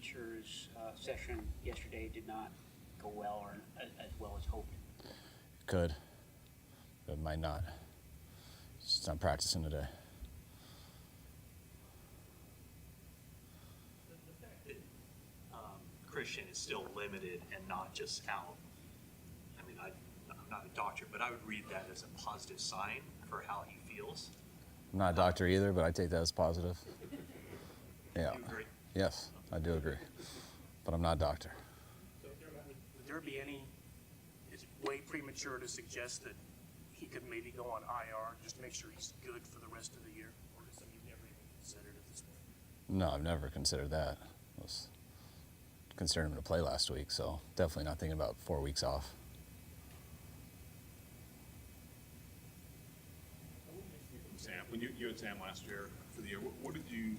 teachers' session yesterday did not go well or as well as hoped? Could, but it might not. Just not practicing today. The fact that Christian is still limited and not just out, I mean, I'm not a doctor, but I would read that as a positive sign for how he feels. I'm not a doctor either, but I take that as positive. Yeah. You agree? Yes, I do agree. But I'm not a doctor. So would there be any, it's way premature to suggest that he could maybe go on IR just to make sure he's good for the rest of the year? Or is something you've never even considered at this point? No, I've never considered that. I was considering him to play last week, so definitely not thinking about 4 weeks off. Sam, when you had Sam last year for the year, what did you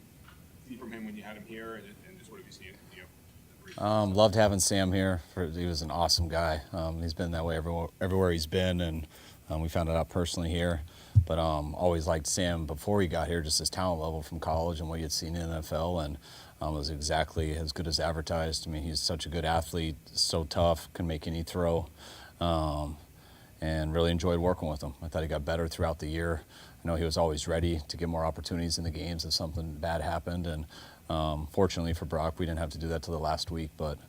see from him when you had him here, and just what have you seen? Loved having Sam here. He was an awesome guy. He's been that way everywhere he's been, and we found it out personally here. But always liked Sam before he got here, just his talent level from college and what he had seen in the NFL, and was exactly as good as advertised. I mean, he's such a good athlete, so tough, can make any throw, and really enjoyed working with him. I thought he got better throughout the year. I know he was always ready to get more opportunities in the games if something bad happened, and fortunately for Brock, we didn't have to do that till the last week, but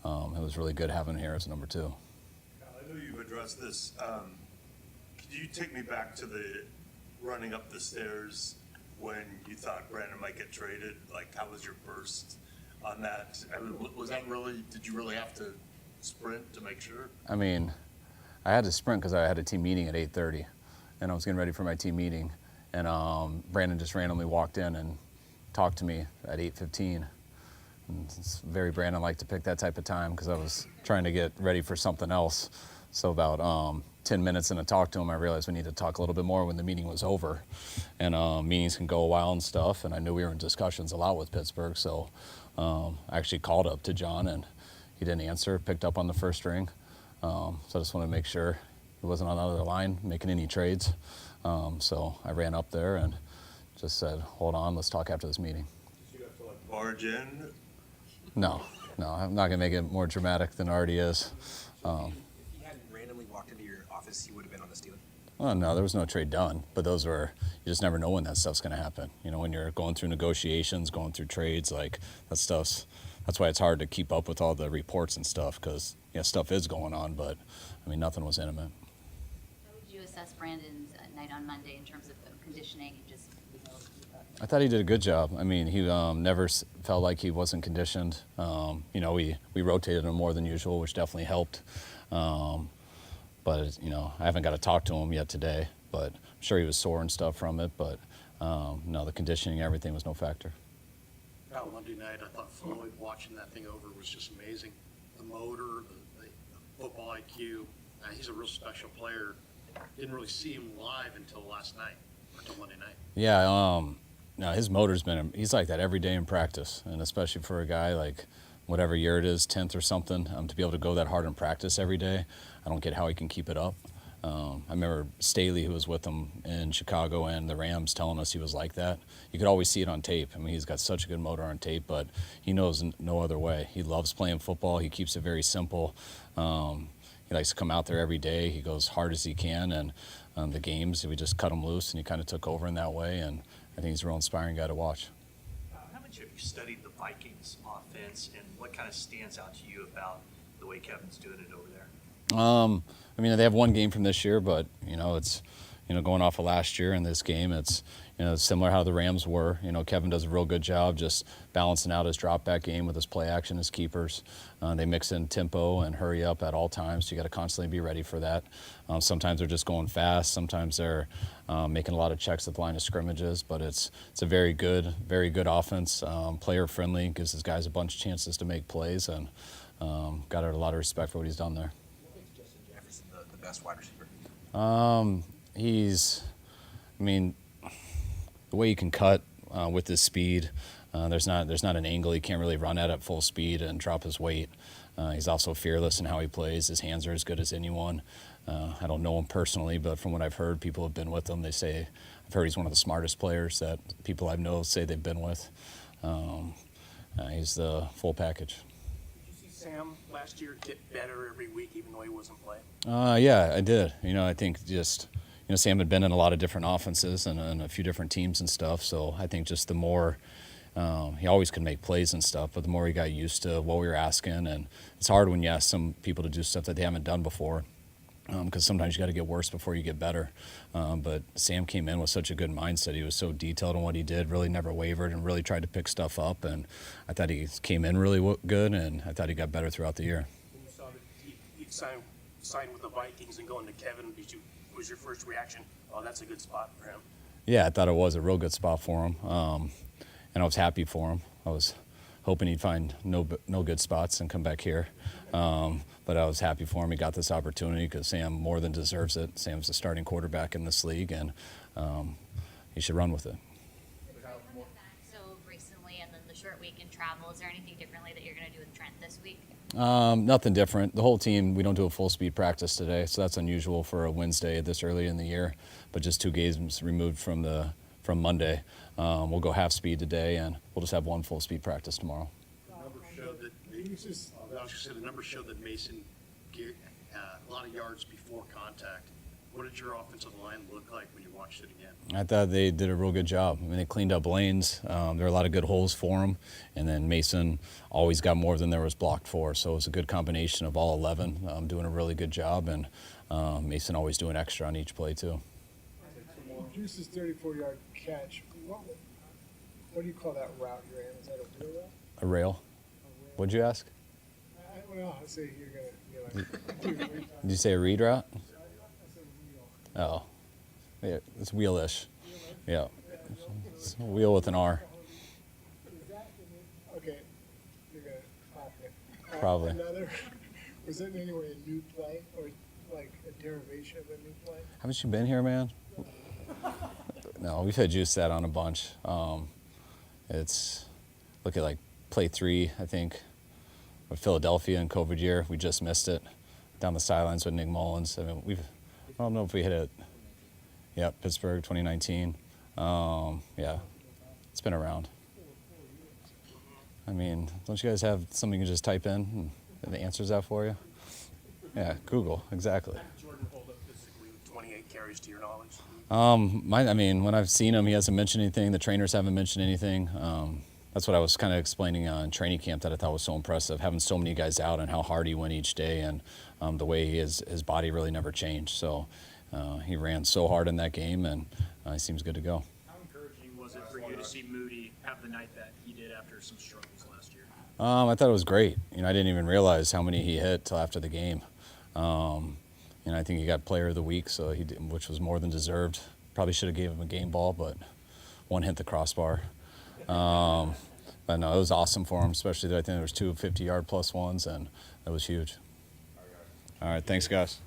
it was really good having him here as a number 2. I know you've addressed this. Could you take me back to the running up the stairs when you thought Brandon might get traded? Like, how was your burst on that? I mean, was that really, did you really have to sprint to make sure? I mean, I had to sprint because I had a team meeting at 8:30, and I was getting ready for my team meeting, and Brandon just randomly walked in and talked to me at 8:15. And it's very Brandon-like to pick that type of time because I was trying to get ready for something else. So about 10 minutes into talk to him, I realized we needed to talk a little bit more when the meeting was over. And meetings can go a while and stuff, and I knew we were in discussions a lot with Pittsburgh, so I actually called up to John, and he didn't answer, picked up on the first ring. So I just wanted to make sure he wasn't on the other line making any trades. So I ran up there and just said, hold on, let's talk after this meeting. Did you have to, like, barge in? No, I'm not going to make it more dramatic than it already is. If he hadn't randomly walked into your office, he would have been on the Steelers? Well, no, there was no trade done, but those were, you just never know when that stuff's going to happen. You know, when you're going through negotiations, going through trades, like that's why it's hard to keep up with all the reports and stuff because, yeah, stuff is going on, but, I mean, nothing was intimate. How would you assess Brandon's night on Monday in terms of conditioning and just, I thought he did a good job. I mean, he never felt like he wasn't conditioned. You know, we rotated him more than usual, which definitely helped. But, you know, I haven't got to talk to him yet today, but I'm sure he was sore and stuff from it. But, no, the conditioning, everything was no factor. Out Monday night, I thought Floyd watching that thing over was just amazing. The motor, the football IQ. He's a real special player. Didn't really see him live until last night, until Monday night. Yeah, no, his motor's he's like that every day in practice, and especially for a guy like whatever year it is, 10th or something, to be able to go that hard in practice every day, I don't get how he can keep it up. I remember Staley, who was with him in Chicago and the Rams, telling us he was like that. You could always see it on tape. I mean, he's got such a good motor on tape, but he knows no other way. He loves playing football. He keeps it very simple. He likes to come out there every day. He goes hard as he can, and the games, we just cut him loose, and he kind of took over in that way, and I think he's a real inspiring guy to watch. How much have you studied the Vikings offense, and what kind of stands out to you about the way Kevin's doing it over there? I mean, they have one game from this year, but, you know, it's, you know, going off of last year in this game, it's, you know, similar how the Rams were. You know, Kevin does a real good job just balancing out his drop back game with his play action, his keepers. They mix in tempo and hurry up at all times, so you got to constantly be ready for that. Sometimes they're just going fast. Sometimes they're making a lot of checks at the line of scrimmages, but it's a very good offense, player friendly, gives his guys a bunch of chances to make plays, and got a lot of respect for what he's done there. What makes Justin Jefferson the best wide receiver? I mean, the way he can cut with his speed, there's not an angle he can't really run at full speed and drop his weight. He's also fearless in how he plays. His hands are as good as anyone. I don't know him personally, but from what I've heard, people have been with him. I've heard he's one of the smartest players that people I know say they've been with. He's the full package. Did you see Sam last year get better every week, even though he wasn't playing? Yeah, I did. I think just, Sam had been in a lot of different offenses and a few different teams and stuff. So I think just the more, he always could make plays and stuff, but the more he got used to what we were asking, and it's hard when you ask some people to do stuff that they haven't done before. Because sometimes you got to get worse before you get better. But Sam came in with such a good mindset. He was so detailed in what he did, really never wavered, and really tried to pick stuff up. And I thought he came in really good, and I thought he got better throughout the year. When you saw that he'd signed with the Vikings and going to Kevin, was your first reaction, oh, that's a good spot for him? Yeah, I thought it was a real good spot for him, and I was happy for him. I was hoping he'd find no good spots and come back here. But I was happy for him. He got this opportunity because Sam more than deserves it. Sam's the starting quarterback in this league, and he should run with it. So recently, and then the short week in travel, is there anything differently that you're going to do with Trent this week? Nothing different. The whole team, we don't do a full speed practice today, so that's unusual for a Wednesday this early in the year. But just 2 games removed from Monday. We'll go half speed today, and we'll just have 1 full speed practice tomorrow. The numbers showed that Mason get a lot of yards before contact. What did your offensive line look like when you watched it again? I thought they did a real good job. I mean, they cleaned up lanes. There were a lot of good holes for him. And then Mason always got more than there was blocked for. So it was a good combination of all 11 doing a really good job. And Mason always doing extra on each play, too. Juice's 34-yard catch. What do you call that route you're in? Is that a wheel route? A rail? What'd you ask? Well, I say you're going to be like, Did you say a read route? I said wheel. Oh. Yeah, it's wheelish. Yeah. It's a wheel with an R. Okay, you're going to pop it. Probably. Was it in any way a new play or like a derivation of a new play? Haven't you been here, man? No, we've had Juice that on a bunch. It's, look at like play 3, I think, with Philadelphia in COVID year. We just missed it down the sidelines with Nick Mullins. I mean, I don't know if we hit it. Yeah, Pittsburgh 2019. Yeah, it's been around. I mean, don't you guys have something you can just type in and the answers out for you? Yeah, Google, exactly. Jordan hold up physically with 28 carries to your knowledge? I mean, when I've seen him, he hasn't mentioned anything. The trainers haven't mentioned anything. That's what I was kind of explaining on training camp that I thought was so impressive, having so many guys out and how hard he went each day, and the way his body really never changed. So he ran so hard in that game, and he seems good to go. How encouraging was it for you to see Moody have the night that he did after some struggles last year? I thought it was great. I didn't even realize how many he hit till after the game. I think he got Player of the Week, so he did, which was more than deserved. Probably should have gave him a game ball, but one hit the crossbar. But no, it was awesome for him, especially that I think there was 2 50-yard plus ones, and that was huge. All right, thanks, guys.